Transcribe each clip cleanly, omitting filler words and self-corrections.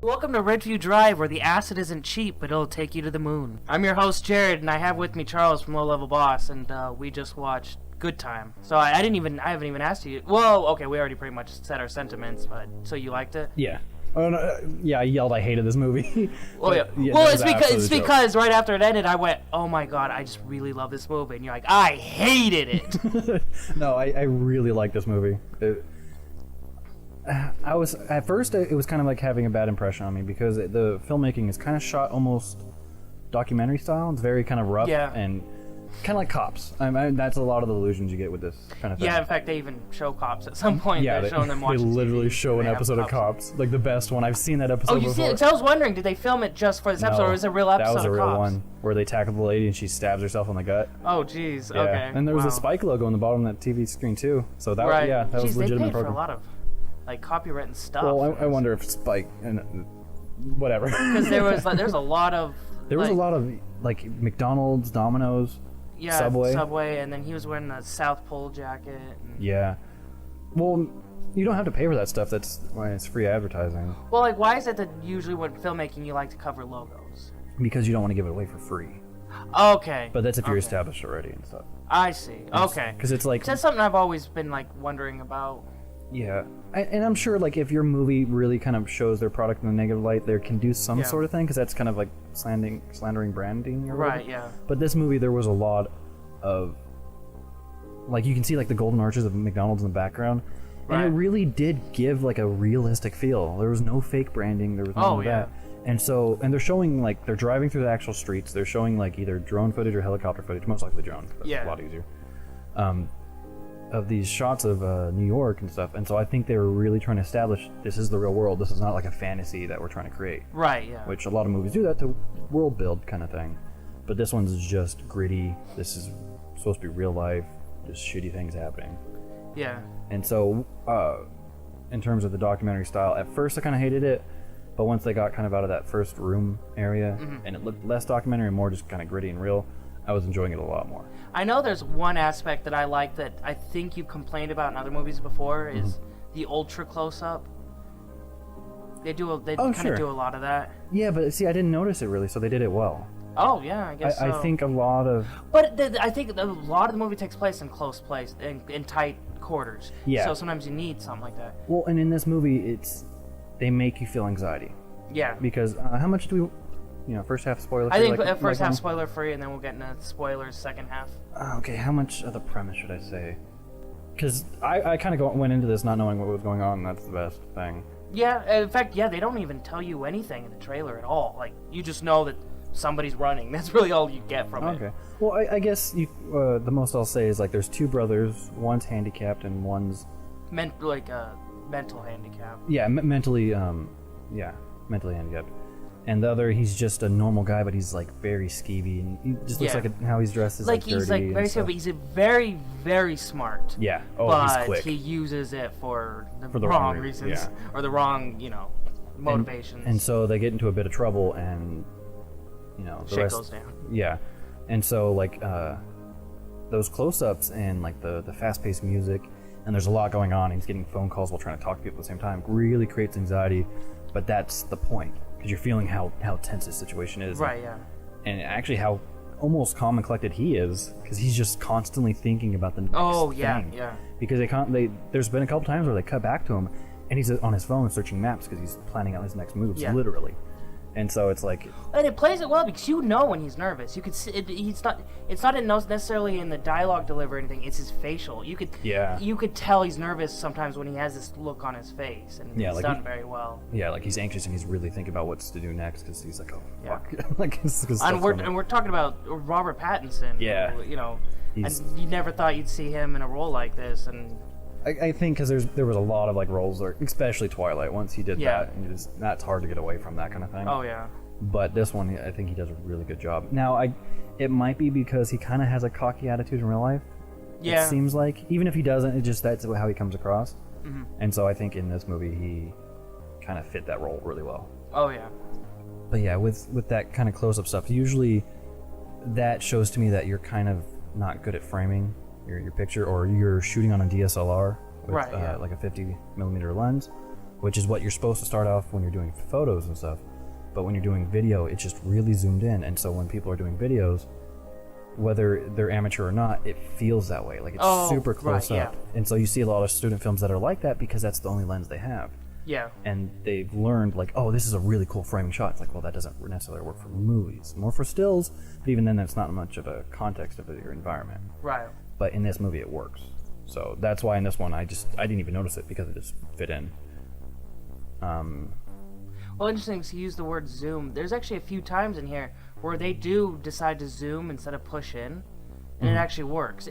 Welcome to Redview Drive, where the acid isn't cheap, but it'll take you to the moon. I'm your host, Jared, and I have with me Charles from Low Level Boss, and we just watched Good Time. So I haven't even asked you. Well, okay, we already pretty much said our sentiments, but so you liked it? Yeah. Oh, no, yeah, I yelled I hated this movie. Well, yeah. Well, it's because right after it ended, I went, oh my god, I just really love this movie. And you're like, I hated it. No, I really like this movie. I was, at first, it was kind of like having a bad impression on me because the filmmaking is kind of shot almost documentary style. It's very kind of rough and kind of like Cops. I mean, that's a lot of the illusions you get with this kind of thing. Yeah, in fact, they even show Cops at some point. Yeah, they're showing them watching they literally TV. show an episode of Cops, like the best one. I've seen that episode before. Oh, you see it? So I was wondering, did they film it just for this episode, or is it a real episode of Cops? That was a real one, where they tackle the lady and she stabs herself in the gut. Oh, jeez, yeah. okay. And there was a Spike logo on the bottom of that TV screen, too. So that, that was legitimate. They paid program. for a lot of like copywritten stuff. Well, I wonder if Spike and whatever. Because there's a lot of like McDonald's, Domino's, Subway, and then he was wearing the South Pole jacket. Yeah. Well, you don't have to pay for that stuff. That's why it's free advertising. Well, like, why is it that usually when filmmaking you like to cover logos? Because you don't want to give it away for free. Okay. But that's if you're established already and stuff. I see. Okay. Because it's like... That's something I've always been, like, wondering about. Yeah. And I'm sure, like, if your movie really kind of shows their product in a negative light, there can do some sort of thing, because that's kind of like slandering branding or whatever. Right, yeah. But this movie, there was a lot of... Like, you can see, like, the golden arches of McDonald's in the background. And it really did give, like, a realistic feel. There was no fake branding. There was none of that. And so, and they're showing, like, they're driving through the actual streets. They're showing, like, either drone footage or helicopter footage. Most likely drone. That's a lot easier. Of these shots of New York and stuff. And so I think they were really trying to establish this is the real world. This is not like a fantasy that we're trying to create. Right, yeah. Which a lot of movies do that to world build kind of thing. But this one's just gritty. This is supposed to be real life. Just shitty things happening. Yeah. And so, in terms of the documentary style, at first I kind of hated it. But once they got kind of out of that first room area, and it looked less documentary and more just kind of gritty and real, I was enjoying it a lot more. I know there's one aspect that I like that I think you've complained about in other movies before is the ultra close-up. They kind of do a lot of that. Yeah, but see, I didn't notice it really, so they did it well. Oh, yeah, I guess so. I think a lot of... But I think a lot of the movie takes place in close place, in tight quarters. Yeah. So sometimes you need something like that. Well, and in this movie, they make you feel anxiety. Yeah. Because how much do we... first half spoiler free? I think first half spoiler free, and then we'll get into spoilers second half. Okay, how much of the premise should I say? Because I kind of went into this not knowing what was going on, and that's the best thing. Yeah, in fact, they don't even tell you anything in the trailer at all. Like, you just know that somebody's running. That's really all you get from it. Okay. Well, I guess the most I'll say is, like, there's two brothers. One's handicapped, and one's... mental handicap. Yeah, mentally handicapped. And the other, he's just a normal guy, but he's, like, very skeevy, and he just looks like how he's dressed is, like, dirty. He's, like, very skeevy, but he's very, very smart. Yeah. But he's quick. He uses it for the wrong reasons, or the wrong, motivations. And so they get into a bit of trouble, and, the rest goes down. Yeah. And so, like, those close-ups and, like, the fast-paced music, and there's a lot going on, and he's getting phone calls while trying to talk to people at the same time, really creates anxiety, but that's the point. Because you're feeling how tense this situation is. Right, yeah. And actually how almost calm and collected he is, because he's just constantly thinking about the next thing. Yeah. Because there's been a couple times where they cut back to him, and he's on his phone searching maps because he's planning out his next moves, literally. And so it's like... And it plays it well because you know when he's nervous. You could see it's not necessarily in the dialogue delivery or anything. It's his facial. You could tell he's nervous sometimes when he has this look on his face, and it's done very well. Yeah, like he's anxious and he's really thinking about what's to do next because he's like, oh fuck. And we're talking about Robert Pattinson. Yeah. And you never thought you'd see him in a role like this, and. I think because there was a lot of like roles, especially Twilight. Once he did that, and that's hard to get away from that kind of thing. Oh yeah. But this one, I think he does a really good job. Now, it might be because he kind of has a cocky attitude in real life. Yeah. It seems like, even if he doesn't, that's how he comes across. Mm-hmm. And so I think in this movie he kind of fit that role really well. Oh yeah. But yeah, with that kind of close-up stuff, usually that shows to me that you're kind of not good at framing your picture, or you're shooting on a DSLR with like a 50mm lens, which is what you're supposed to start off when you're doing photos and stuff. But when you're doing video, it's just really zoomed in, and so when people are doing videos, whether they're amateur or not, it feels that way. Like it's super close up. And so you see a lot of student films that are like that because that's the only lens they have. Yeah. And they've learned, like, oh, this is a really cool framing shot. It's like, well, that doesn't necessarily work for movies. More for stills, but even then, that's not much of a context of your environment. Right. But in this movie, it works. So that's why in this one, I didn't even notice it because it just fit in. Well, interesting to use the word zoom. There's actually a few times in here where they do decide to zoom instead of push in, and it actually works.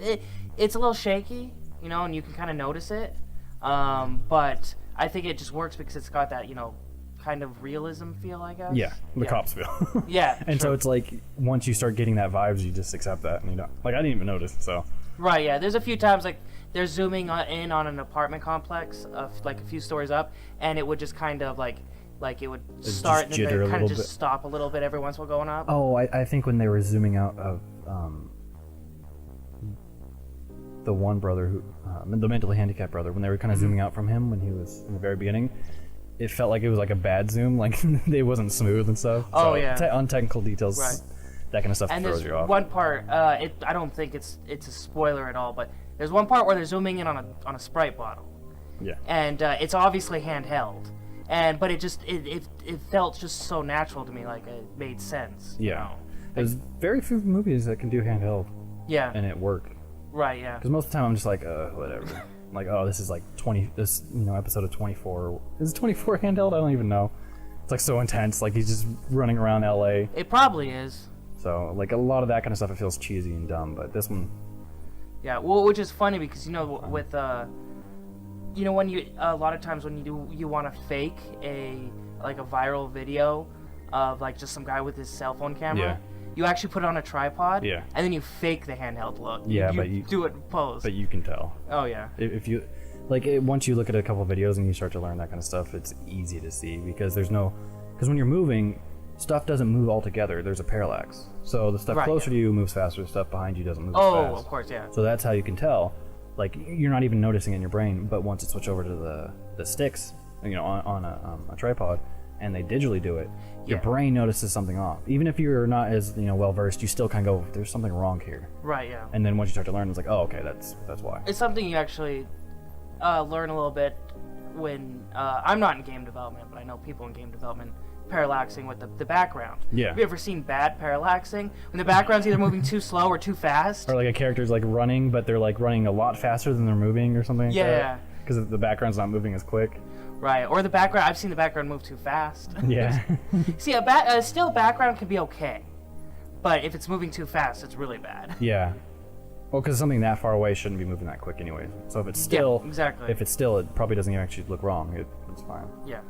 It's a little shaky, you know, and you can kind of notice it. But I think it just works because it's got that, you know, kind of realism feel, I guess. Yeah, the cops feel. Yeah. And so it's like, once you start getting that vibes, you just accept that, and you don't. Like, I didn't even notice, so. Right, yeah. There's a few times, like, they're zooming in on an apartment complex, like a few stories up, and it would just kind of, like it would start and then kind of just stop a little bit every once in a while going up. Oh, I think when they were zooming out of the one brother who, the mentally handicapped brother, when they were kind of zooming out from him when he was in the very beginning, it felt like it was like a bad zoom, like it wasn't smooth and stuff. Oh, so, yeah. On technical details, right. That kind of stuff and throws you off. One part, I don't think it's a spoiler at all, but there's one part where they're zooming in on a Sprite bottle. Yeah. And it's obviously handheld. But it just it felt just so natural to me, like it made sense. Yeah. You know? There's very few movies that can do handheld. Yeah. And it worked. Right. Yeah. Because most of the time I'm just like, whatever. Like, oh, this is like 20. This episode of 24. Is it 24 handheld? I don't even know. It's like so intense. Like he's just running around LA. It probably is. So like a lot of that kind of stuff, it feels cheesy and dumb. But this one. Yeah. Well, which is funny because with when you a lot of times when you want to fake a viral video of like just some guy with his cell phone camera, yeah. You actually put it on a tripod, yeah. And then you fake the handheld look. Yeah, but you do it in pose. But you can tell. Oh yeah. If you once you look at a couple of videos and you start to learn that kind of stuff, it's easy to see because when you're moving, stuff doesn't move all together. There's a parallax, so the stuff closer to you moves faster. The stuff behind you doesn't move as fast. Oh, of course, yeah. So that's how you can tell. Like you're not even noticing it in your brain, but once it switches over to the sticks, on a tripod, and they digitally do it, your brain notices something off. Even if you're not as well versed, you still kind of go, "There's something wrong here." Right. Yeah. And then once you start to learn, it's like, "Oh, okay, that's why." It's something you actually learn a little bit when I'm not in game development, but I know people in game development parallaxing with the background. Yeah. Have you ever seen bad parallaxing? When the background's either moving too slow or too fast? Or like a character's like running, but they're like running a lot faster than they're moving or something like that. Yeah. Because the background's not moving as quick. Right. Or the background, I've seen the background move too fast. Yeah. See, a still background can be okay. But if it's moving too fast, it's really bad. Yeah. Well, because something that far away shouldn't be moving that quick anyways. So if it's still... Yeah, exactly. If it's still, it probably doesn't even actually look wrong. It's fine. Yeah.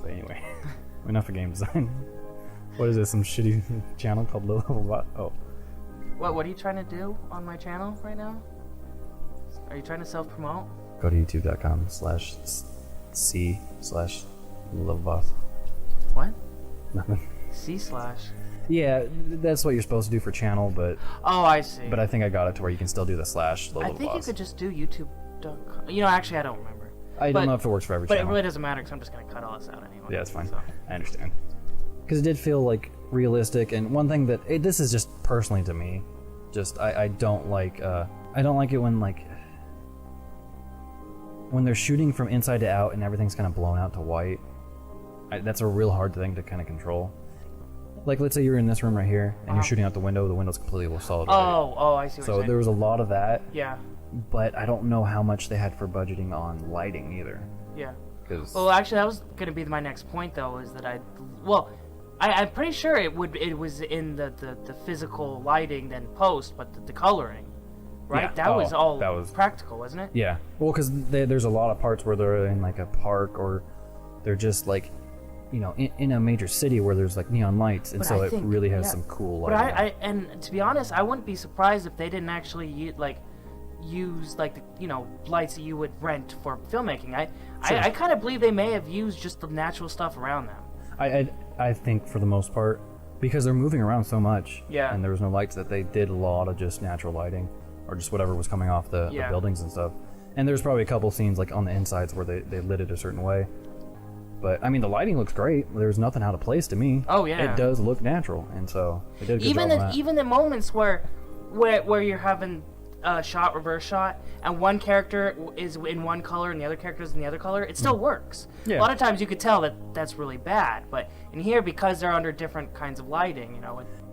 So anyway, enough of game design. What is this, some shitty channel called Low Level Bot? Oh. What are you trying to do on my channel right now? Are you trying to self-promote? Go to youtube.com/c/lowlevelboss. What? Nothing. C/. Yeah, that's what you're supposed to do for channel, but... Oh, I see. But I think I got it to where you can still do the /low level boss. I think you could just do youtube.com. Actually, I don't remember. I don't know if it works for every channel. But it really doesn't matter because I'm just going to cut all this out anyway. Yeah, it's fine. So. I understand. Because it did feel like realistic, and one thing that... this is just personally to me. Just, I don't like... I don't like it when, like... When they're shooting from inside to out and everything's kind of blown out to white. That's a real hard thing to kind of control. Like, let's say you're in this room right here, and you're shooting out the window's completely solid white. Oh, I see what you're saying. So there was a lot of that. Yeah. But I don't know how much they had for budgeting on lighting either. Yeah. Well, actually, that was going to be my next point, though, is that I'm pretty sure it was in the physical lighting than post, but the coloring, right? Yeah. That was all practical, wasn't it? Yeah. Well, because there's a lot of parts where they're in like a park, or they're just like, in a major city where there's like neon lights, and but so it really has some cool lighting. But and to be honest, I wouldn't be surprised if they didn't actually use like the lights that you would rent for filmmaking. I kind of believe they may have used just the natural stuff around them. I think for the most part, because they're moving around so much, and there was no lights, that they did a lot of just natural lighting, or just whatever was coming off the buildings and stuff. And there's probably a couple scenes like on the insides where they lit it a certain way. But I mean, the lighting looks great. There's nothing out of place to me. Oh yeah, it does look natural, and so they did a good job on that. Even the moments where you're having shot, reverse shot, and one character is in one color and the other character is in the other color, it still works. Yeah. A lot of times you could tell that that's really bad, but in here, because they're under different kinds of lighting,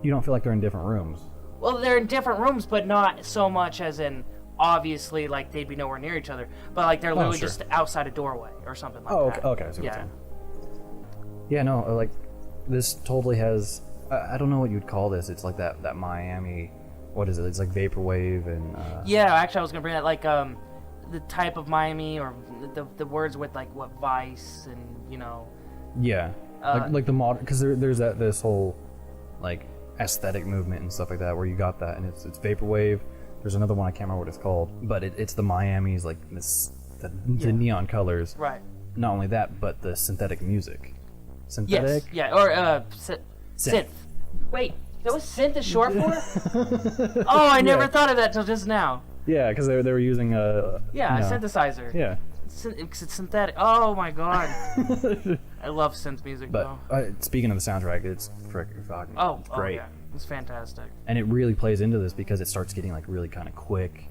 you don't feel like they're in different rooms. Well, they're in different rooms, but not so much as in, obviously, like, they'd be nowhere near each other, but like they're literally just outside a doorway or something like that. Okay, I see what you're saying. Yeah, no, like, this totally has, I don't know what you'd call this, it's like that Miami, what is it, it's like vaporwave and... Yeah, actually I was gonna bring that, like, the type of Miami, or the words with, like, what, Vice, and, Yeah, like the modern, because there's this whole, like, aesthetic movement and stuff like that, where you got that, and it's vaporwave. There's another one, I can't remember what it's called, but it's the Miami's, like, the neon colors. Right. Not only that, but the synthetic music. Synthetic? Yes, yeah, or synth. Wait, that was synth is short for? Oh, I never thought of that till just now. Yeah, because they were using a synthesizer. Yeah. It's synthetic. Oh my god. I love synth music, but speaking of the soundtrack, it's freaking fucking great. Yeah. It's fantastic. And it really plays into this because it starts getting like really kind of quick,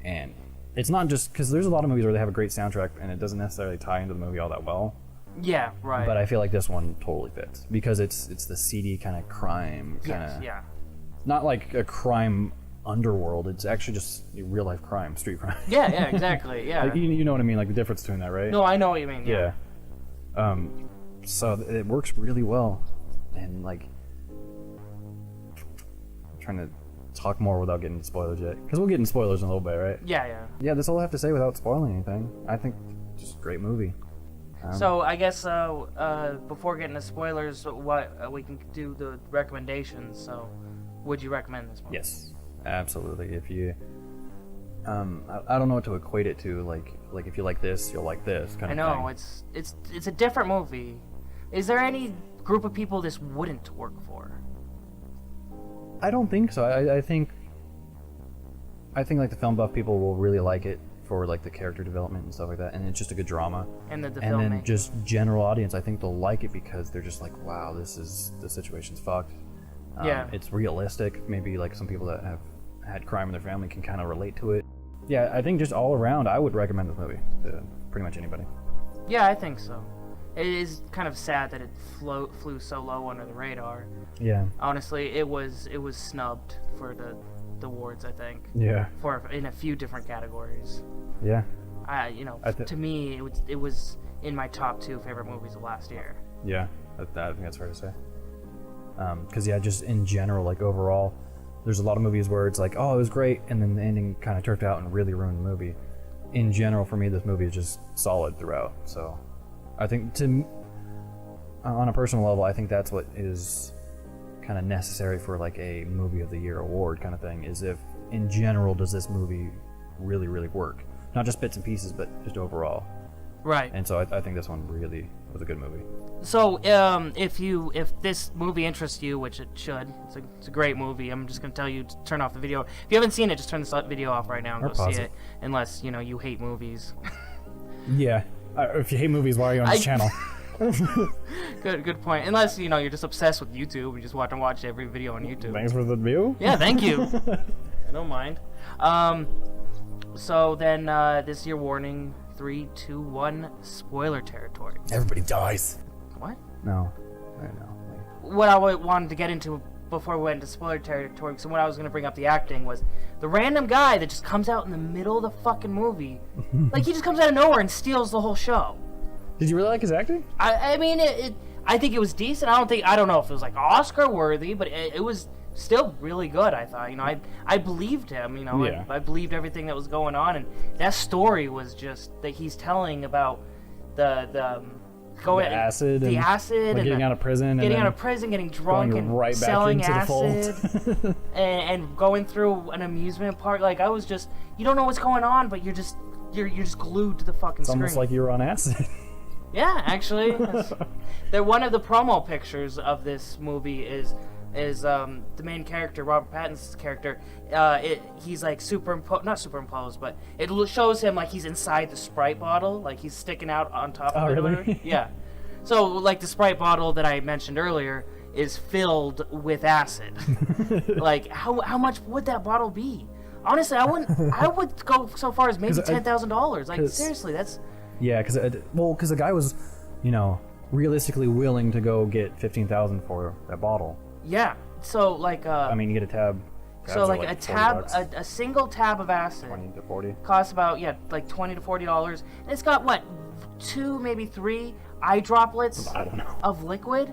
and it's not just because there's a lot of movies where they have a great soundtrack and it doesn't necessarily tie into the movie all that well. Yeah, right. But I feel like this one totally fits because it's the seedy kind of crime not like a crime underworld. It's actually just real life crime, street crime. Yeah, exactly. Yeah. Like, you know what I mean, like the difference between that, right? No, I know what you mean. Yeah. So it works really well, and like I'm trying to talk more without getting into spoilers yet, because we'll get into spoilers in a little bit, right? Yeah. That's all I have to say without spoiling anything. I think just a great movie. So I guess before getting to spoilers, what we can do the recommendations. So, would you recommend this movie? Yes, absolutely. If you, I don't know what to equate it to. Like if you like this, you'll like this kind of thing. I know it's a different movie. Is there any group of people this wouldn't work for? I don't think so. I think like the film buff people will really like it for like the character development and stuff like that, and it's just a good drama. And the and then just general audience, I think they'll like it because they're just like, wow, the situation's fucked. It's realistic. Maybe like some people that have had crime in their family can kind of relate to it. Yeah, I think just all around, I would recommend this movie to pretty much anybody. Yeah, I think so. It is kind of sad that it flew so low under the radar. Yeah. Honestly, it was snubbed for the awards, I think. Yeah. In a few different categories. Yeah. To me, it was in my top 2 favorite movies of last year. Yeah, I think that's fair to say. Because just in general, like overall, there's a lot of movies where it's like, oh, it was great, and then the ending kind of turned out and really ruined the movie. In general, for me, this movie is just solid throughout. So, I think on a personal level, I think that's what is kind of necessary for like a movie of the year award kind of thing, is if in general does this movie really, really work, not just bits and pieces, but just overall. Right. And so I think this one really was a good movie. So if this movie interests you, which it should, it's a great movie. I'm just gonna tell you to turn off the video. If you haven't seen it, just turn this video off right now and go see it. Unless you hate movies. Yeah. If you hate movies, why are you on this channel? Good point. Unless you're just obsessed with YouTube and just watch every video on YouTube. Thanks for the view. Yeah, thank you. I don't mind. So then this is your warning. 3, 2, 1. Spoiler territory. Everybody dies. What? No, I know. What I wanted to get into before we went into spoiler territory, so what I was going to bring up the acting was the random guy that just comes out in the middle of the fucking movie. Like, he just comes out of nowhere and steals the whole show. Did you really like his acting? I mean, I think it was decent. I don't know if it was like Oscar worthy, but it was still really good. I thought, I believed him. Yeah. I believed everything that was going on, and that story was just that he's telling about the acid, and getting out of prison, getting drunk, and right back selling into acid, the fold. and going through an amusement park. Like, I was just, you don't know what's going on, but you're just glued to the fucking screen. It's almost like you were on acid. Yeah, actually. One of the promo pictures of this movie is is the main character, Robert Pattinson's character. He's like not superimposed, but it shows him like he's inside the Sprite bottle, like he's sticking out on top of it. Really? Yeah. So like the Sprite bottle that I mentioned earlier is filled with acid. Like how much would that bottle be? Honestly, I would go so far as maybe $10,000. Like seriously, that's. Yeah, because the guy was, realistically willing to go get $15,000 for that bottle. Yeah. So like. I mean, you get a tab. So like a tab, a single tab of acid 20 to 40 costs about like $20 to $40, and it's got what, 2 maybe 3 eye droplets of liquid,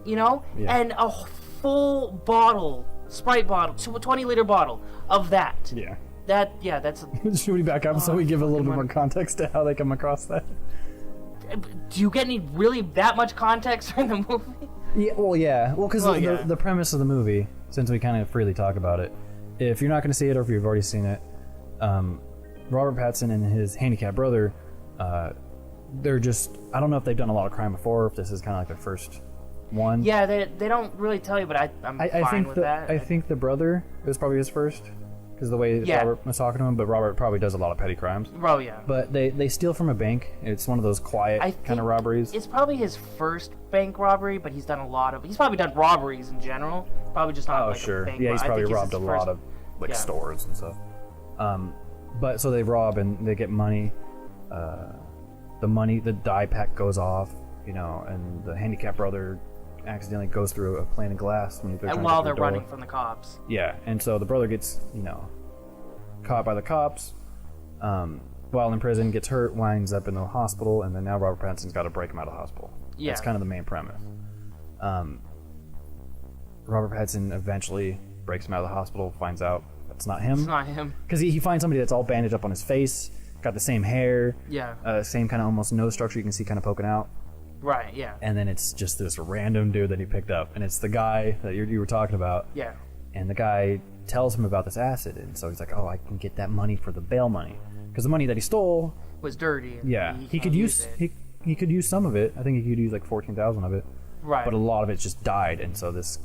Yeah. and a full bottle, Sprite bottle, 20-liter bottle of that. Yeah. That's. Should we back up so we give a little bit more context to how they come across that? Do you get that much context in the movie? Yeah, well, because the premise of the movie, since we kind of freely talk about it, if you're not going to see it or if you've already seen it, Robert Pattinson and his handicapped brother, they're just, I don't know if they've done a lot of crime before, if this is kind of like their first one. Yeah, they don't really tell you, but I'm fine with that. I think the brother, it was probably his first, because the way Robert was talking to him, but Robert probably does a lot of petty crimes. Oh, yeah. But they steal from a bank. It's one of those quiet kind of robberies. It's probably his first bank robbery, but he's probably done robberies in general. Probably just not sure. a bank. Yeah, he's probably robbed a lot of stores and stuff. But so they rob and they get money. The die pack goes off, and the handicapped brother accidentally goes through a pane of glass while they're running from the cops. Yeah, and so the brother gets, caught by the cops, while in prison, gets hurt, winds up in the hospital, and then now Robert Pattinson's got to break him out of the hospital. Yeah. That's kind of the main premise. Robert Pattinson eventually breaks him out of the hospital, finds out it's not him. It's not him. Because he finds somebody that's all bandaged up on his face, got the same hair, same kind of almost nose structure you can see kind of poking out. Right, yeah. And then it's just this random dude that he picked up, and it's the guy that you were talking about. Yeah. And the guy tells him about this acid, and so he's like, "Oh, I can get that money for the bail money, because the money that he stole was dirty." Yeah, he could use he could use some of it. I think he could use like 14,000 of it. Right. But a lot of it just died, and so this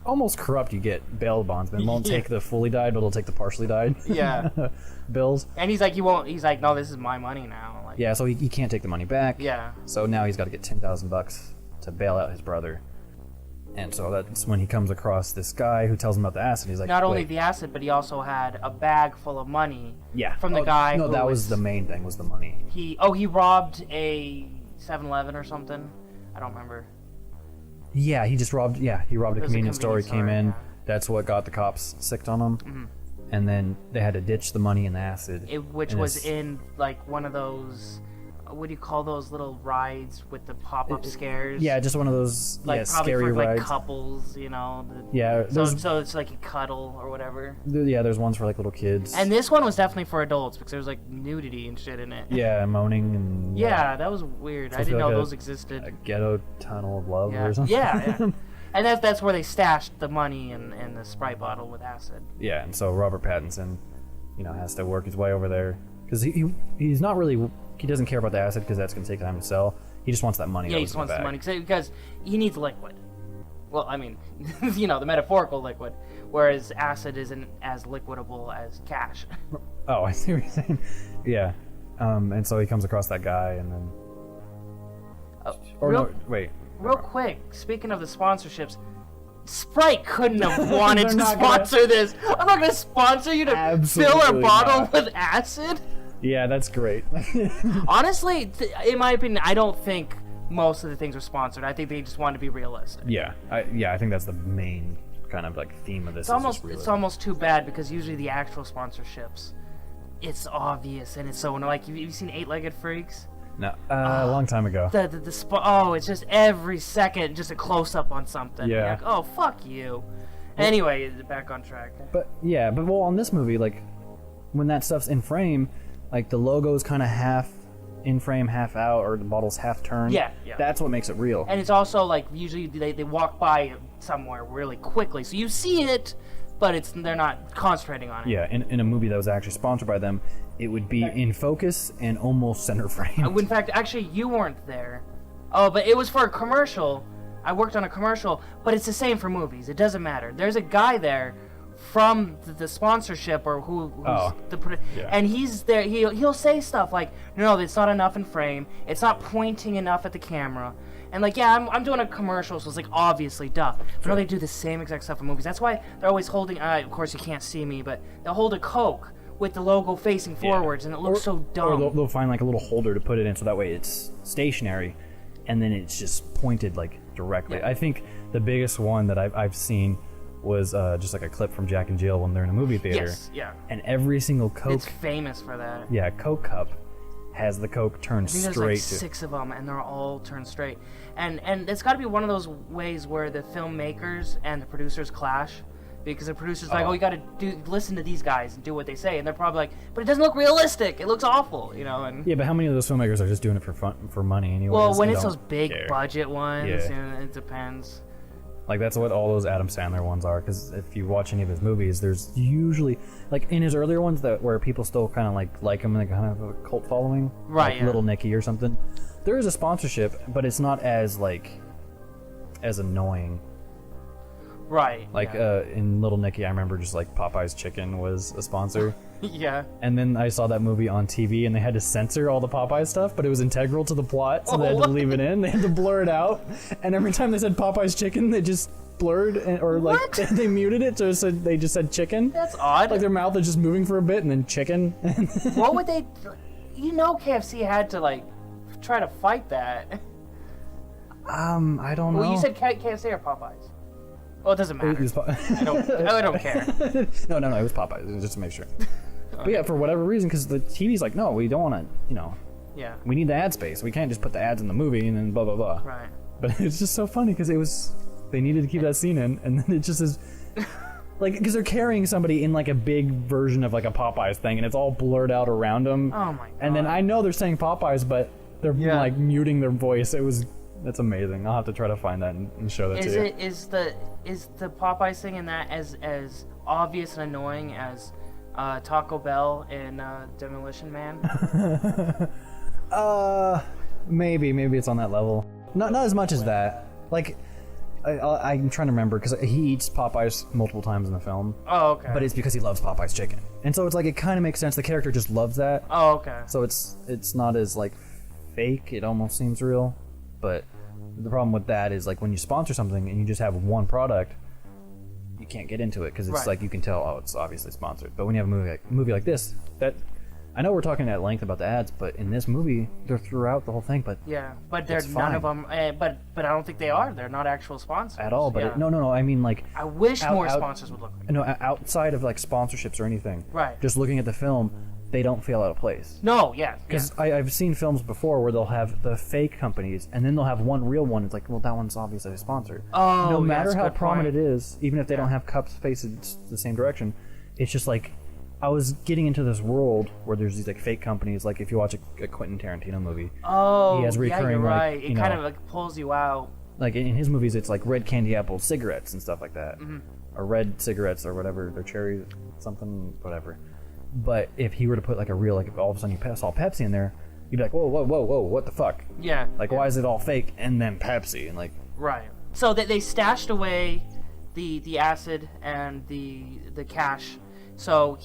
almost corrupt. You get bail bondsman won't take the fully died, but it'll take the partially died. Yeah. bills. And he's like, He's like, no, this is my money now. Like, yeah, so he can't take the money back. Yeah. So now he's got to get $10,000 to bail out his brother. And so that's when he comes across this guy who tells him about the acid. He's like, not only the acid, but he also had a bag full of money. Yeah. From the guy. No, that was the main thing. Was the money. He robbed a 7-Eleven or something. I don't remember. Yeah, he robbed a convenience store. He came in. Yeah. That's what got the cops sicked on him. Mm-hmm. And then they had to ditch the money and the acid. Which was in like one of those. What do you call those little rides with the pop-up scares? Yeah, just one of those like scary for, rides. Like couples, Yeah. So it's like a cuddle or whatever. Yeah, there's ones for like little kids. And this one was definitely for adults because there was like nudity and shit in it. Yeah, moaning and... Yeah, that was weird. I didn't know those existed. A ghetto tunnel of love or something. Yeah. And that's where they stashed the money in the Sprite bottle with acid. Yeah, and so Robert Pattinson, has to work his way over there. Because he's not really... He doesn't care about the acid because that's going to take time to sell. He just wants that money. Yeah, he just wants the money because he needs liquid. Well, I mean, the metaphorical liquid, whereas acid isn't as liquidable as cash. Oh, I see what you're saying. Yeah. And so he comes across that guy and then... Real quick, speaking of the sponsorships, Sprite couldn't have wanted to sponsor this. I'm not going to sponsor you to fill our bottle with acid. Yeah, that's great. Honestly, in my opinion, I don't think most of the things were sponsored. I think they just wanted to be realistic. Yeah, I think that's the main kind of like theme of this. It's almost too bad because usually the actual sponsorships, it's obvious and it's so like have you seen 8-Legged Freaks? No, a long time ago. It's just every second just a close up on something. Yeah. Like, oh fuck you. Anyway, back on track. But on this movie, like when that stuff's in frame. Like the logo's kind of half in frame, half out, or the bottle's half turned. Yeah. That's what makes it real. And it's also like usually they walk by somewhere really quickly, so you see it, but they're not concentrating on it. Yeah, in a movie that was actually sponsored by them, it would be in focus and almost center frame. In fact, actually, you weren't there. Oh, but it was for a commercial I worked on a commercial, but it's the same for movies. It doesn't matter. There's a guy there from the sponsorship or who's and he's there. He'll say stuff like, no, it's not enough in frame. It's not pointing enough at the camera. And like, yeah, I'm doing a commercial, so it's like obviously duh. But no, they do the same exact stuff in movies. That's why they're always holding. Of course, you can't see me, but they'll hold a Coke with the logo facing forwards, and it looks so dumb. Or they'll find like a little holder to put it in, so that way it's stationary, and then it's just pointed like directly. I think the biggest one that I've seen was just like a clip from Jack and Jill when they're in a movie theater. Yes, yeah. And every single Coke. It's famous for that. Yeah, Coke cup has the Coke turned straight. There's like 6 of them, and they're all turned straight. And it's got to be one of those ways where the filmmakers and the producers clash, because the producer's like, oh, you got to listen to these guys and do what they say, and they're probably like, but it doesn't look realistic. It looks awful, you know. And yeah, but how many of those filmmakers are just doing it for fun, for money anyway? Well, when it's those big budget ones, it depends. Like, that's what all those Adam Sandler ones are, because if you watch any of his movies, there's usually, like, in his earlier ones where people still kind of like him and kind of a cult following, right? Like Little Nicky or something. There is a sponsorship, but it's not as as annoying. Right. Like in Little Nicky, I remember just like Popeye's Chicken was a sponsor. Yeah. And then I saw that movie on TV, and they had to censor all the Popeye stuff, but it was integral to the plot, so they had to leave it in. They had to blur it out, and every time they said Popeye's Chicken, they just blurred they muted it, so they just said chicken. That's odd. Like their mouth is just moving for a bit, and then chicken. What would they? You know, KFC had to like try to fight that. I don't know. Well, you said KFC or Popeyes. Well, it doesn't matter. I don't care. No, it was Popeyes, just to make sure. Okay. But yeah, for whatever reason, because the TV's like, no, we don't want to, Yeah. We need the ad space. We can't just put the ads in the movie and then blah, blah, blah. Right. But it's just so funny because they needed to keep that scene in, and then it just is, like, because they're carrying somebody in like a big version of like a Popeyes thing, and it's all blurred out around them. Oh my God. And then I know they're saying Popeyes, but they're like muting their voice. That's amazing. I'll have to try to find that and show that to you. Is the Popeyes thing in that as obvious and annoying as Taco Bell in Demolition Man? Maybe it's on that level. Not as much as that. Like, I'm trying to remember because he eats Popeyes multiple times in the film. Oh, okay. But it's because he loves Popeyes chicken, and so it's like it kind of makes sense. The character just loves that. Oh, okay. So it's not as like fake. It almost seems real, but the problem with that is like when you sponsor something and you just have one product, you can't get into it because it's like you can tell, oh, it's obviously sponsored. But when you have a movie like this, that I know we're talking at length about the ads, but in this movie they're throughout the whole thing. But yeah, but they're none of them. But I don't think they are. They're not actual sponsors at all. But no. I mean, like, I wish more sponsors would look like no, outside of like sponsorships or anything. Right. Just looking at the film, they don't feel out of place. No, yeah. Because I've seen films before where they'll have the fake companies, and then they'll have one real one. It's like, well, that one's obviously a sponsor. Oh, no matter how prominent point. it is, even if they don't have cups facing the same direction, it's just like, I was getting into this world where there's these like fake companies. Like if you watch a Quentin Tarantino movie, he has recurring, you're right. Like, it kind of like pulls you out. Like in his movies, it's like red candy apple cigarettes and stuff like that, mm-hmm. or red cigarettes or whatever, they're cherry something, whatever. But if he were to put like a real, like all of a sudden you saw Pepsi in there, you'd be like, whoa, what the fuck? Yeah. Like, why is it all fake and then Pepsi? And like, right. So they stashed away the acid and the cash. So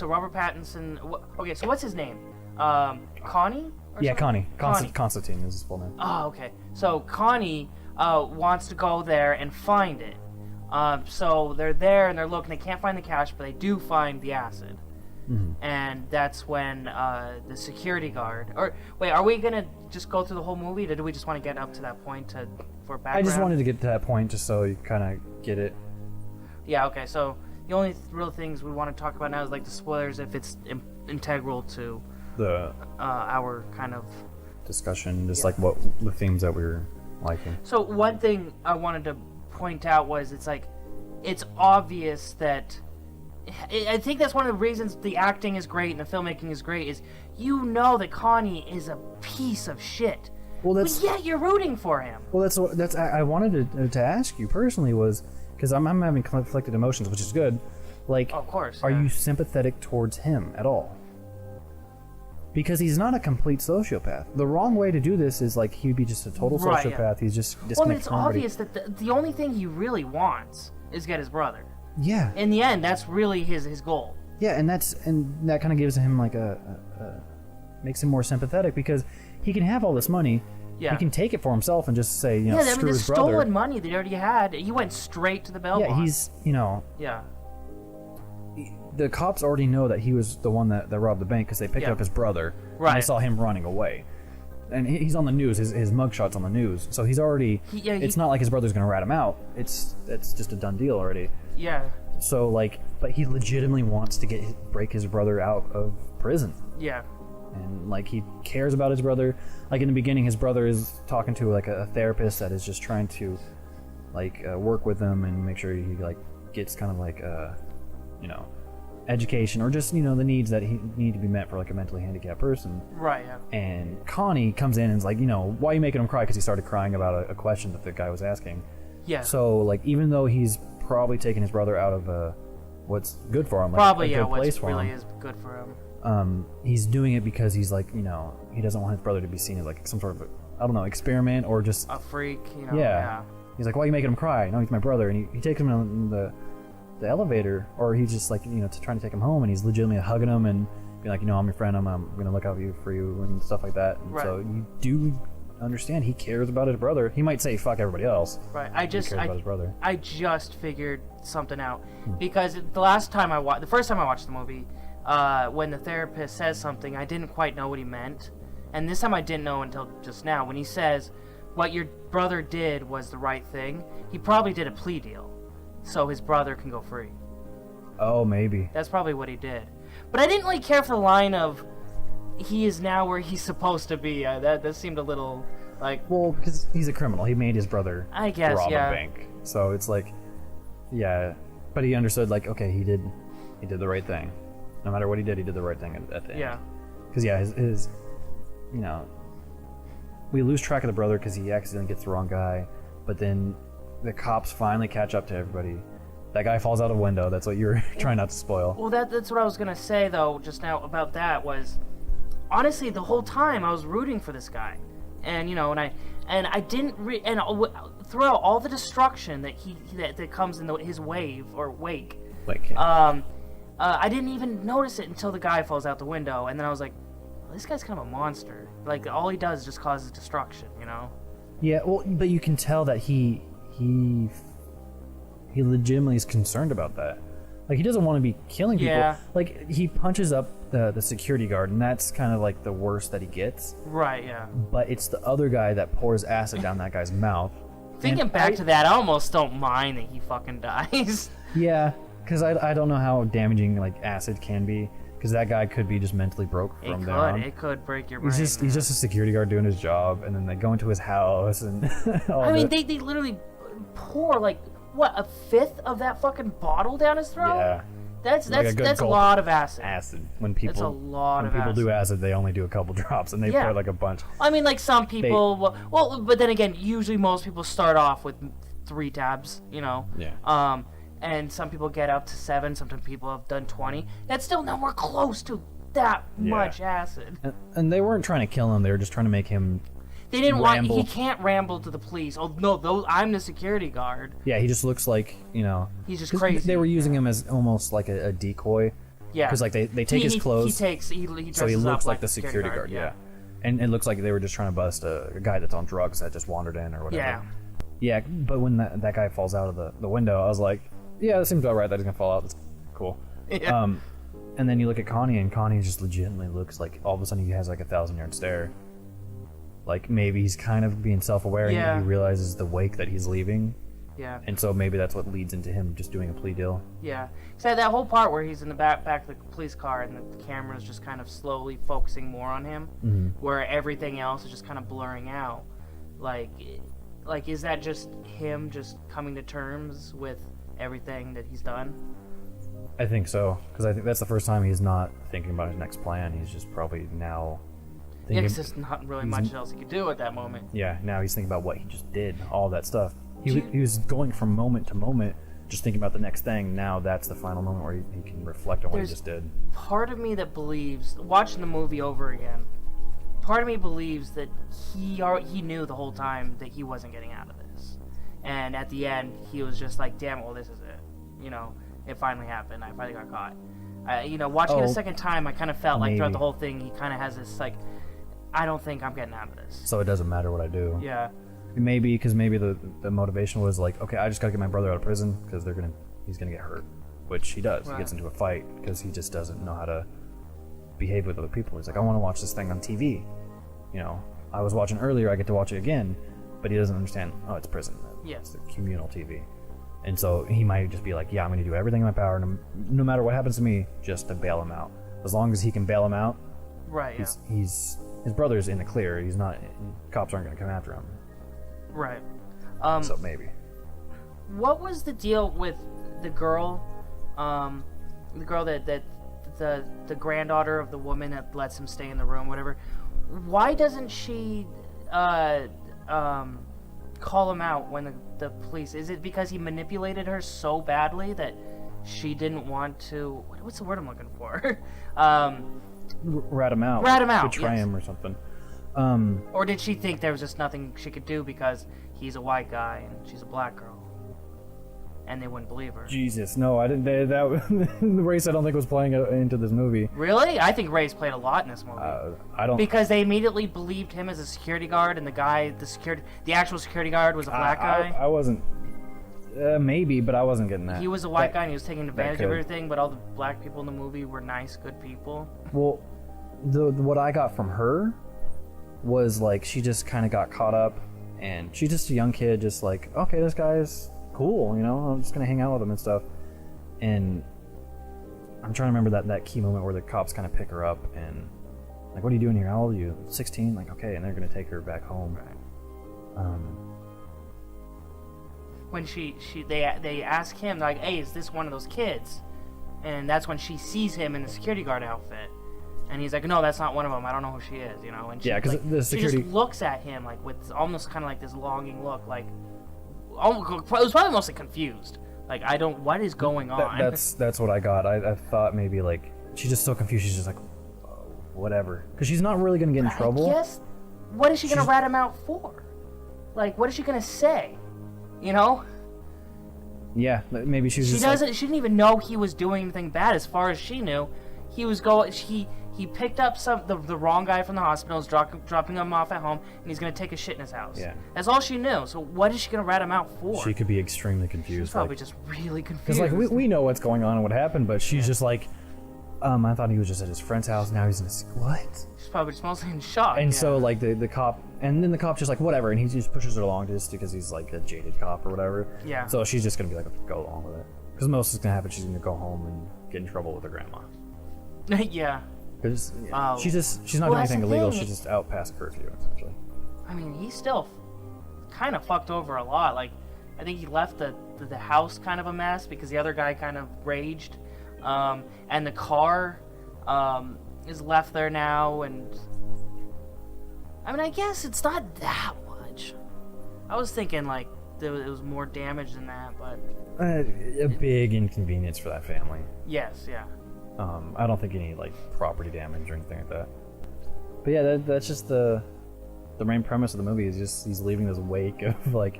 Robert Pattinson. Okay, so what's his name? Connie? Yeah, Connie. Constantine is his full name. Oh, okay. So Connie wants to go there and find it. So they're there and they're looking. They can't find the cash, but they do find the acid. Mm-hmm. And that's when the security guard. Or wait, are we gonna just go through the whole movie, or do we just want to get up to that point for background? I just wanted to get to that point just so you kind of get it. Yeah. Okay. So the only real things we want to talk about now is like the spoilers, if it's integral to the our kind of discussion, just like what the themes that we were liking. So one thing I wanted to point out was it's obvious that. I think that's one of the reasons the acting is great and the filmmaking is great is that Connie is a piece of shit. Well, but yet you're rooting for him. Well, that's I wanted to ask you personally was because I'm having conflicted emotions, which is good. Like, of course, are you sympathetic towards him at all? Because he's not a complete sociopath. The wrong way to do this is like he'd be just a total Right, sociopath. yeah. He's just disconnected Well, I mean, it's from everybody. obvious that the only thing he really wants is get his brother. Yeah. In the end, that's really his goal. Yeah, and that kind of gives him like makes him more sympathetic because he can have all this money. Yeah. He can take it for himself and just say, you know, Yeah, I mean, screw the his brother. stolen money that he already had, he went straight to the bail Yeah, bond. he's, you know, Yeah. the cops already know that he was the one that robbed the bank because they picked Yeah. up his brother. Right. And they saw him running away. And he's on the news. His mugshot's on the news. So he's already... it's not like his brother's going to rat him out. It's just a done deal already. Yeah. So, like... But he legitimately wants to break his brother out of prison. Yeah. And, like, he cares about his brother. Like, in the beginning, his brother is talking to, like, a therapist that is just trying to, like, work with him and make sure he, like, gets kind of, like, you know... education or just, you know, the needs that need to be met for like a mentally handicapped person. Right, yeah. And Connie comes in and is like, you know, why are you making him cry? Because he started crying about a question that the guy was asking. Yeah. So, like, even though he's probably taking his brother out of what's good for him, like Probably, a yeah, good place what for really him, is good for him. He's doing it because he's like, you know, he doesn't want his brother to be seen as like some sort of, I don't know, experiment or just... A freak, you know, yeah. He's like, why are you making him cry? No, he's my brother. And he takes him in the elevator, or he's just like, you know, trying to take him home, and he's legitimately hugging him and being like, you know, I'm your friend, I'm gonna look out for you and stuff like that. And Right. so you do understand he cares about his brother. He might say fuck everybody else. Right. He cares about his brother. I just figured something out because the first time I watched the movie, when the therapist says something, I didn't quite know what he meant, and this time I didn't know until just now when he says, "What your brother did was the right thing." He probably did a plea deal, so his brother can go free. Oh, maybe. That's probably what he did. But I didn't really care for the line of, "He is now where he's supposed to be." That seemed a little like. Well, because he's a criminal. He made his brother I guess, rob yeah. a bank. So it's like, yeah. But he understood, like, okay, he did the right thing. No matter what he did the right thing at the end. Yeah. Because, yeah, his, you know, we lose track of the brother because he accidentally gets the wrong guy. But then the cops finally catch up to everybody. That guy falls out of a window. That's what you were trying not to spoil. Well, that's what I was gonna say though just now about that was, honestly, the whole time I was rooting for this guy, and you know, and I didn't throughout all the destruction that comes in his wave or wake. Like, I didn't even notice it until the guy falls out the window, and then I was like, well, this guy's kind of a monster. Like all he does just causes destruction, you know? yeah, well, but you can tell that he legitimately is concerned about that. Like, he doesn't want to be killing people. Yeah. Like, he punches up the security guard, and that's kind of like the worst that he gets. Right, yeah. But it's the other guy that pours acid down that guy's mouth. Thinking And back to that, I almost don't mind that he fucking dies. Yeah, because I don't know how damaging, like, acid can be. Because that guy could be just mentally broke from there on. It could break your brain. He's just a security guard doing his job, and then they go into his house and all I mean, that. they literally pour like what, a fifth of that fucking bottle down his throat? Yeah. That's Like a good that's a gulp lot of acid. Acid. When people That's a lot of people acid. do acid, they only do a couple drops, and they Yeah. put like a bunch. I mean, like some people, well, but then again, usually most people start off with 3 tabs, you know. Yeah. And some people get up to 7. Sometimes people have done 20. That's still nowhere close to that much acid. And they weren't trying to kill him; they were just trying to make him. They didn't ramble. want. He can't ramble to the police. Oh no, I'm the security guard. Yeah, he just looks like, you know. He's just 'cause crazy. They were using him as almost like a decoy. Yeah. Because like they take his clothes. He so he dresses looks up like the security guard. Yeah. And it looks like they were just trying to bust a guy that's on drugs that just wandered in or whatever. Yeah. Yeah, but when that guy falls out of the window, I was like, yeah, that seems about right that he's gonna fall out. That's cool. Yeah. And then you look at Connie, and Connie just legitimately looks like all of a sudden he has like a 1,000-yard stare. Like maybe he's kind of being self-aware Yeah. and he realizes the wake that he's leaving. Yeah. And so maybe that's what leads into him just doing a plea deal. Yeah. So that whole part where he's in the back of the police car and the camera's just kind of slowly focusing more on him, where everything else is just kind of blurring out. Like, is that just him just coming to terms with everything that he's done? I think so, because I think that's the first time he's not thinking about his next plan. He's just probably now Yeah, thinking. because there's not really much else he could do at that moment. Yeah, now he's thinking about what he just did, all that stuff. He was going from moment to moment just thinking about the next thing. Now that's the final moment where he can reflect on what he just did. Part of me that believes, watching the movie over again, part of me believes that he knew the whole time that he wasn't getting out of this. And at the end, he was just like, damn, well, this is it. You know, it finally happened. I finally got caught. Watching it a second time, I kind of felt like throughout the whole thing, he kind of has this, like, I don't think I'm getting out of this. So it doesn't matter what I do. Yeah. Maybe the motivation was like, okay, I just gotta get my brother out of prison because he's gonna get hurt, which he does. Right. He gets into a fight because he just doesn't know how to behave with other people. He's like, I want to watch this thing on TV. You know, I was watching earlier, I get to watch it again, but he doesn't understand. Oh, it's prison. Yes. It's communal TV, and so he might just be like, yeah, I'm gonna do everything in my power, no matter what happens to me, just to bail him out. As long as he can bail him out, right? His brother's in the clear. He's not. Cops aren't gonna come after him. Right. So maybe. What was the deal with the girl? The girl that the granddaughter of the woman that lets him stay in the room, whatever. Why doesn't she call him out when the police? Is it because he manipulated her so badly that she didn't want to? What's the word I'm looking for? Rat him out. Rat him out. Betray him or something. Or did she think there was just nothing she could do because he's a white guy and she's a black girl, and they wouldn't believe her? Jesus, no, I didn't. The race I don't think was playing into this movie. Really? I think race played a lot in this movie. I don't, because they immediately believed him as a security guard, and the actual security guard was a black guy. I wasn't. Maybe, but I wasn't getting that. He was a white guy and he was taking advantage of everything, but all the black people in the movie were nice, good people. Well, what I got from her was like she just kind of got caught up, and she's just a young kid, just like, okay, this guy's cool, you know, I'm just gonna hang out with him and stuff. And I'm trying to remember that key moment where the cops kind of pick her up and like, what are you doing here? How old are you? 16? Like, okay, and they're gonna take her back home. When they ask him, like, hey, is this one of those kids? And that's when she sees him in the security guard outfit. And he's like, no, that's not one of them. I don't know who she is, you know. And she, because like, the security... she just looks at him like with almost kind of like this longing look, like it was probably mostly confused. Like, what is going on? That's what I got. I thought maybe like she's just so confused. She's just like, whatever, because she's not really gonna get in trouble. Yes. What is she gonna rat him out for? Like, what is she gonna say? You know? Yeah, maybe she was. She didn't even know he was doing anything bad. As far as she knew, he was going. He picked up the wrong guy from the hospital, is dropping him off at home, and he's gonna take a shit in his house. Yeah. That's all she knew. So what is she gonna rat him out for? She could be extremely confused. She's probably just really confused. Because like we know what's going on and what happened, but she's just like, I thought he was just at his friend's house. Now he's in his what? She's probably just mostly in shock. And so like the cop, and then the cop's just like whatever, and he just pushes her along just because he's like a jaded cop or whatever. Yeah. So she's just gonna be like, go along with it, because most is gonna happen. She's gonna go home and get in trouble with her grandma. Yeah. Because she's not doing anything illegal. She's just out past curfew, essentially. I mean, he's still kind of fucked over a lot. Like, I think he left the house kind of a mess because the other guy kind of raged, and the car is left there now. And I mean, I guess it's not that much. I was thinking like it was more damage than that, but a big inconvenience for that family. Yes, yeah. I don't think any like property damage or anything like that. But yeah, that's just the main premise of the movie. Is just he's leaving this wake of like,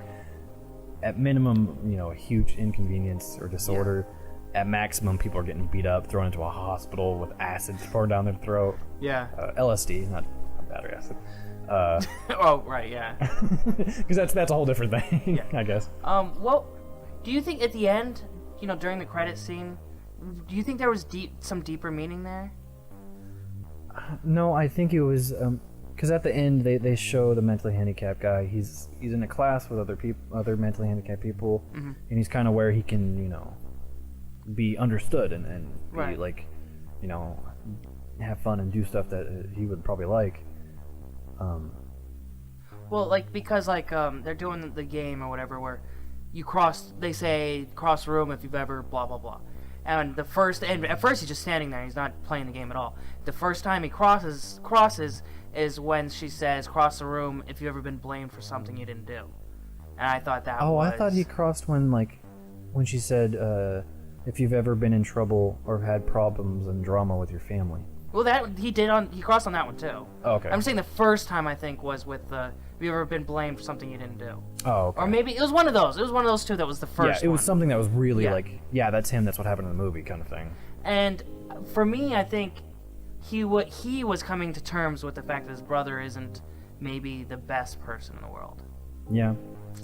at minimum, you know, a huge inconvenience or disorder. Yeah. At maximum, people are getting beat up, thrown into a hospital with acid poured down their throat. Yeah. LSD, not battery acid. Oh right, yeah. Because that's a whole different thing, yeah. I guess. Well, do you think at the end, you know, during the credit scene, do you think there was some deeper meaning there? No, I think it was because at the end they show the mentally handicapped guy. He's in a class with other mentally handicapped people, and he's kind of where he can, you know, be understood and be like, you know, have fun and do stuff that he would probably like. Well, like, because like they're doing the game or whatever where they say cross the room if you've ever blah blah blah. And at first he's just standing there. He's not playing the game at all. The first time he crosses is when she says, "Cross the room if you've ever been blamed for something you didn't do." And I thought that. I thought he crossed when like when she said, if you've ever been in trouble or had problems and drama with your family. Well, that he crossed on that one too. Oh, okay. I'm saying the first time I think was with have you ever been blamed for something you didn't do? Oh, okay. Or maybe it was one of those. It was one of those two that was the first. Yeah, it was something that was really Yeah. like, yeah, that's him. That's what happened in the movie, kind of thing. And for me, I think he was coming to terms with the fact that his brother isn't maybe the best person in the world. Yeah.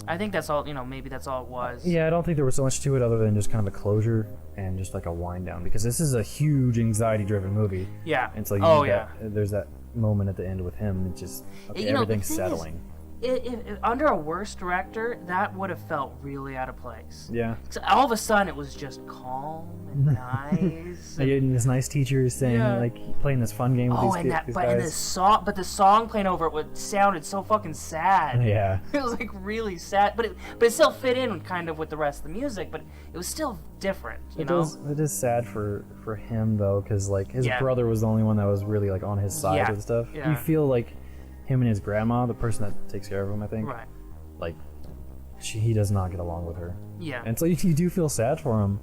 I think that's all. Maybe that's all it was. Yeah, I don't think there was so much to it other than just kind of a closure and just like a wind down, because this is a huge anxiety-driven movie. Yeah. And so there's that moment at the end with him. It's just everything's settling. Under a worse director, that would have felt really out of place. Yeah. So all of a sudden, it was just calm and nice. And this nice teacher is saying, like, playing this fun game with these guys. But the song playing over it sounded so fucking sad. Yeah. It was like really sad, but it still fit in kind of with the rest of the music. But it was still different. You know? It is sad for him though, because like his brother was the only one that was really like on his side with stuff. Yeah. You feel like him and his grandma, the person that takes care of him, I think. Right. Like, he does not get along with her. Yeah. And so you do feel sad for him,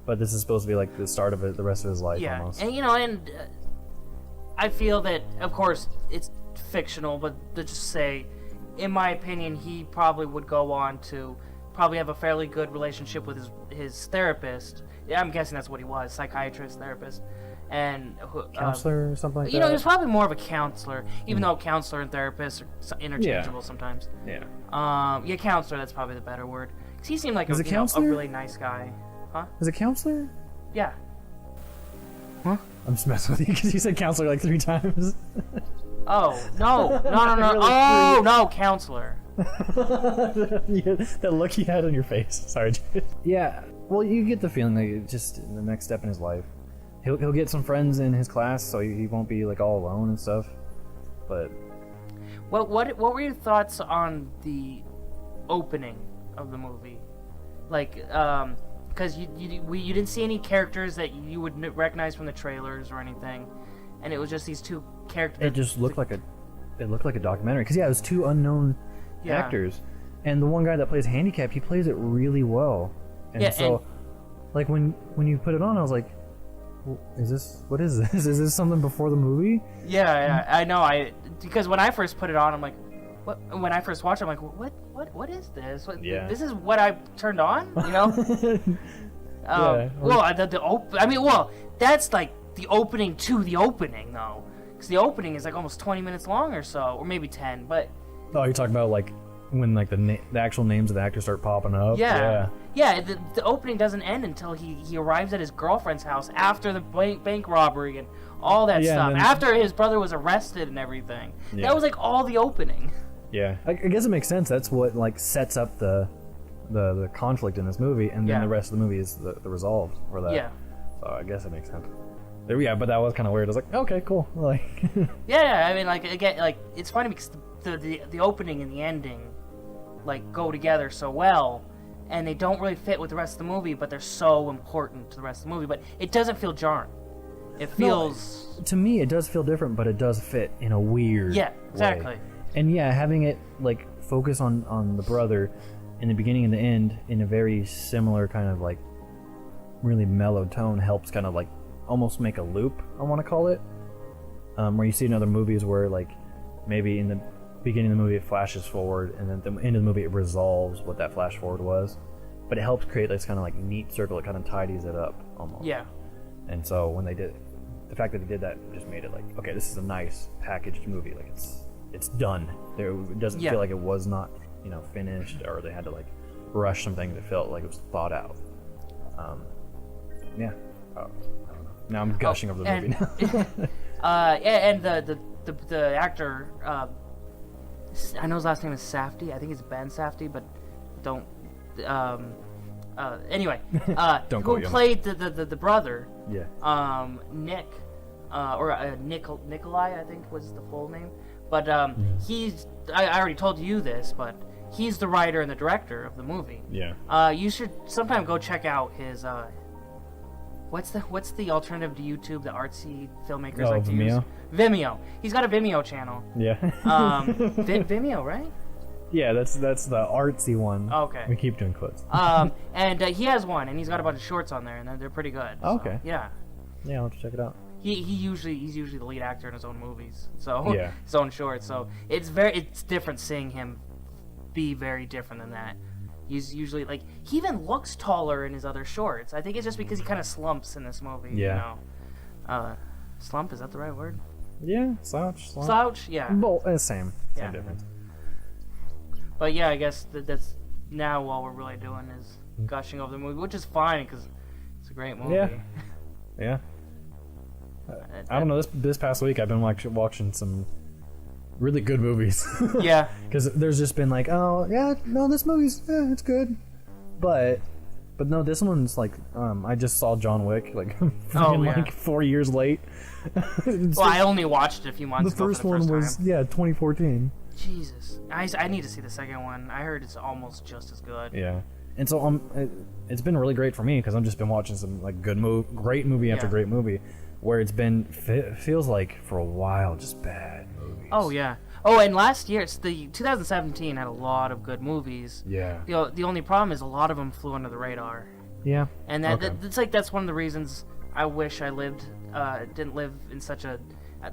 but this is supposed to be like the start of the rest of his life almost. And I feel that, of course, it's fictional, but to just say, in my opinion, he probably would go on to probably have a fairly good relationship with his therapist. Yeah, I'm guessing that's what he was, psychiatrist, therapist. And counselor or something like that? He was probably more of a counselor, even though counselor and therapist are interchangeable sometimes. Yeah. Counselor, that's probably the better word. 'Cause he seemed like a really nice guy. Huh? Is it counselor? Yeah. Huh? I'm just messing with you because you said counselor like 3 times. Oh, no. Oh, no, counselor. That look you had on your face. Sorry, dude. Yeah, well, you get the feeling that it's just the next step in his life. He'll get some friends in his class, so he won't be like all alone and stuff. But what were your thoughts on the opening of the movie? Like, because you didn't see any characters that you would recognize from the trailers or anything, and it was just these two characters. It just looked like a documentary. Because it was 2 unknown actors, and the one guy that plays handicap, he plays it really well. And like when you put it on, I was like, what is this? Is this something before the movie? Yeah, I know. Because when I first put it on, I'm like, what? When I first watched it, I'm like, what is this? This is what I turned on, you know? That's like the opening to the opening, though, because the opening is like almost 20 minutes long or so, or maybe 10. But you're talking about like when like the actual names of the actors start popping up. Yeah. The opening doesn't end until he arrives at his girlfriend's house after the bank robbery and all that stuff. After his brother was arrested and everything. Yeah. That was like all the opening. Yeah, I guess it makes sense. That's what like sets up the conflict in this movie, and then the rest of the movie is the resolve for that. Yeah. So I guess it makes sense. Yeah, but that was kind of weird. I was like, okay, cool. Like. Yeah, I mean, like again, like it's funny because the opening and the ending like go together so well, and they don't really fit with the rest of the movie, but they're so important to the rest of the movie. But it doesn't feel jarring. It feels to me, it does feel different, but it does fit in a weird exactly. way. And having it like focus on the brother in the beginning and the end in a very similar kind of like really mellow tone helps kind of like almost make a loop, I want to call it, where you see in other movies where like maybe in the beginning of the movie it flashes forward, and then at the end of the movie it resolves what that flash forward was, but it helps create this kind of like neat circle. It kind of tidies it up almost. Yeah. And so when they did, the fact that they did that just made it like, okay, this is a nice packaged movie. Like it's done. It doesn't feel like it was not finished, or they had to like rush some things. It felt like it was thought out. I don't know. Now I'm gushing over the movie now. And the actor, I know his last name is Safdie. I think it's Ben Safdie, but don't. Anyway, don't who played the brother? Yeah. Nick, or Nikolai, I think was the full name. But he's. I already told you this, but he's the writer and the director of the movie. Yeah. You should sometime go check out his. What's the alternative to YouTube that artsy filmmakers like to Vimeo? use? Vimeo. He's got a Vimeo channel. Yeah. Vimeo, right? Yeah, that's the artsy one. Okay. We keep doing quotes. And he has one, and he's got a bunch of shorts on there, and they're pretty good. Oh, so, okay. Yeah. Yeah, I'll have to check it out. He's usually the lead actor in his own movies, so Yeah. his own shorts. So it's different seeing him be very different than that. He's usually like he even looks taller in his other shorts. I think it's just because he kind of slumps in this movie. Yeah. You know? Slump, is that the right word? Yeah, slouch. Slouch, yeah. Well, same Yeah. difference. But yeah, I guess that's now all we're really doing is gushing over the movie, which is fine because it's a great movie. Yeah. Yeah. I don't know. This past week, I've been watching some really good movies. Yeah. Because there's just been like, oh yeah, no, this movie's it's good, but no, this one's like, I just saw John Wick like 4 years late. Well, I only watched it a few months ago. The first one was 2014. Jesus, I need to see the second one. I heard it's almost just as good. Yeah, and so it's been really great for me because I've just been watching some like great movie after great movie, where it's been feels like for a while just bad movies. Oh yeah. Oh, and last year, it's the 2017 had a lot of good movies. Yeah. The only problem is a lot of them flew under the radar. Yeah. And that's one of the reasons I wish I didn't live in such a,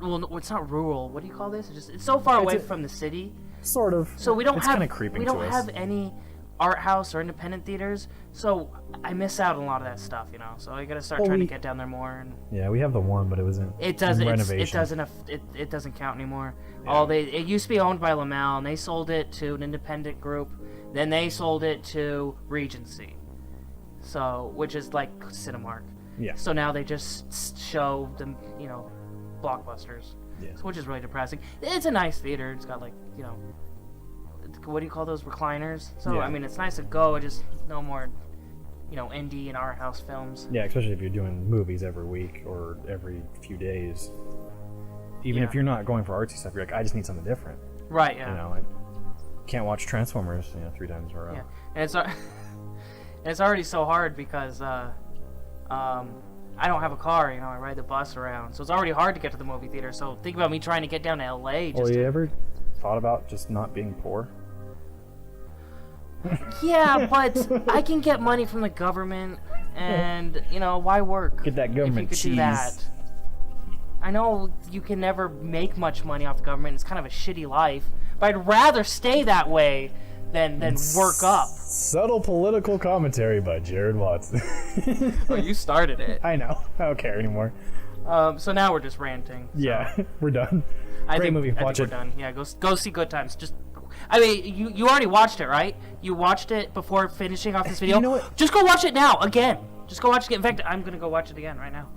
well, it's not rural. What do you call this? It's so far away from the city. Sort of. So we don't have us. any art house or independent theaters. So I miss out on a a lot of that stuff, you know. So I gotta start trying to get down there more. And yeah, we have the one, but it was in renovation. It doesn't count anymore. Yeah. It used to be owned by Lamel, and they sold it to an independent group. Then they sold it to Regency, so which is like Cinemark. Yeah. So now they just show them, you know, blockbusters. Yeah. So, which is really depressing. It's a nice theater. It's got like, you know, what do you call those, recliners? So Yeah. I mean, it's nice to go. Just no more, you know, indie and art house films. Yeah, especially if you're doing movies every week or every few days. Even if you're not going for artsy stuff, you're like, I just need something different. Right. Yeah. You know, I can't watch Transformers, 3 times in a row. Yeah. And it's already so hard because I don't have a car. You know, I ride the bus around, so it's already hard to get to the movie theater. So think about me trying to get down to LA. Well, you ever thought about just not being poor? Yeah, but I can get money from the government, and you know, why work? Get that government if you could cheese. do that. I know you can never make much money off the government. It's kind of a shitty life, but I'd rather stay that way than work up. Subtle political commentary by Jared Watson. Oh, you started it. I know. I don't care anymore. So now we're just ranting. So. Yeah, we're done. Great movie. Watch it. We're done. Yeah, go see Good Times. Just, I mean, you already watched it, right? You watched it before finishing off this video. You know what? Just go watch it now again. Just go watch it again. In fact, I'm gonna go watch it again right now.